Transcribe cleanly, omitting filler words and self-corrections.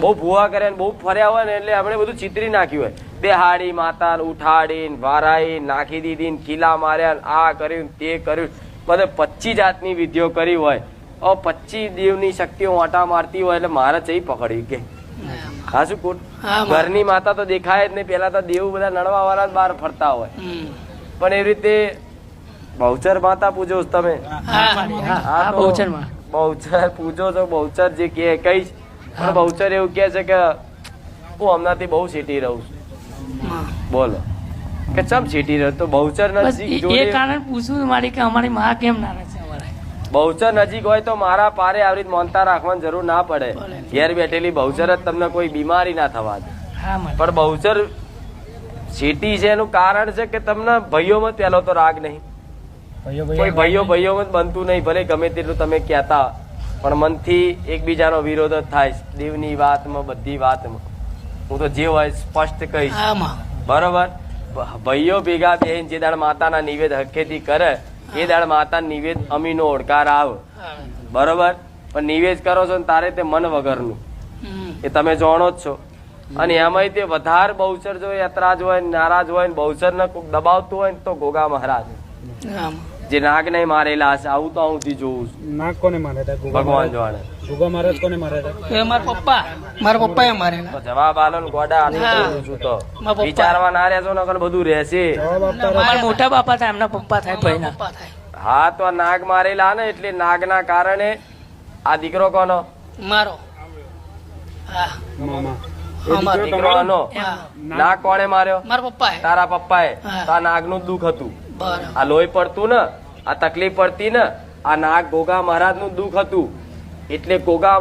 બહુ ભૂવા કરે બહુ ફર્યા હોય ને એટલે આપણે બધું ચિતરી નાખ્યું હોય. બેહાડી માતા ઉઠાડીને વારાઈ નાખી દીધી, કિલ્લા માર્યા, આ કર્યું તે કર્યું, બધે 25 જાતની વિધિઓ કરી હોય. 25 દેવની શક્તિઓ વાટા મારતી હોય એટલે મારે ચઈ પકડ્યું કે હા શું કોટ? ઘરની માતા તો દેખાય જ નહીં. પેલા તો દેવ બધા નડવા વાળા બહાર ફરતા હોય, પણ એવી રીતે બહુચર માતા પૂજો તમે? બહુચર પૂજો છો? બહુચર જે કે કહીશ, પણ બહુચર એવું કે છે કે હું હમણાંથી બહુ સીટી રહું છું. બોલો કે ચમ સીટી રહ્યો? તો બહુચર નજીક બહુચર નજીક હોય તો મારા પારે આવી રીતે મોનતા રાખવાની જરૂર ના પડે. ઘેર બેઠેલી બહુચર જ તમને કોઈ બીમારી ના થવા દે. પણ બહુચર સીટી છે એનું કારણ છે કે તમને ભાઈઓમાં પેલો તો રાગ નહીં. કોઈ ભાઈઓમાં બનતું નહીં. ભલે ગમે તેટલું તમે કહેતા, પણ મનથી એકબીજાનો વિરોધ જ થાય. દેવની વાતમાં બધી વાતમાં હું તો જે હોય સ્પષ્ટ કહીશ. બરોબર? ભાઈઓ ભેગા બેહીને જે દાડ માતાના નિવેદ હકેથી કરે એ દાડ માતા નિવેદ અમીનો ઓળકાર આવે. બરોબર? પણ નિવેદ કરો છો ને તારે તે મન વગરનું એ તમે જાણો જ છો. અને એમાંય તે વધારે બહુચર જો યાત્રાજ હોય, નારાજ હોય, બહુચર ને કોઈક દબાવતું હોય ને તો ગોગા મહારાજ જે નાગ ને મારેલા હશે. આવું તો હું જોઉં છું. નાગ કોને મારે? ભગવાન જોડે. ગોગા મહારાજ કોને મારે? મારા પપ્પા મારેલા. તો જવાબ આલો ને ગોડા. આટલું છું તો વિચારવા ના રહેશો ને બધું રહેશે. મોટા બાપા થાય, એમના પપ્પા થાય, ભાઈના. હા તો નાગ મારેલા ને એટલે નાગ ના કારણે આ દીકરો કોનો? મારો. દીકરો આનો. નાગ કોણે માર્યો? મારા પપ્પા. તારા પપ્પાએ. તો આ નાગ નું દુઃખ હતું. આ લોહી પડતું ને, આ તકલીફ પડતી ને, આ નાગ ગોગા મહારાજ નું દુઃખ હતું. એટલે ગોગા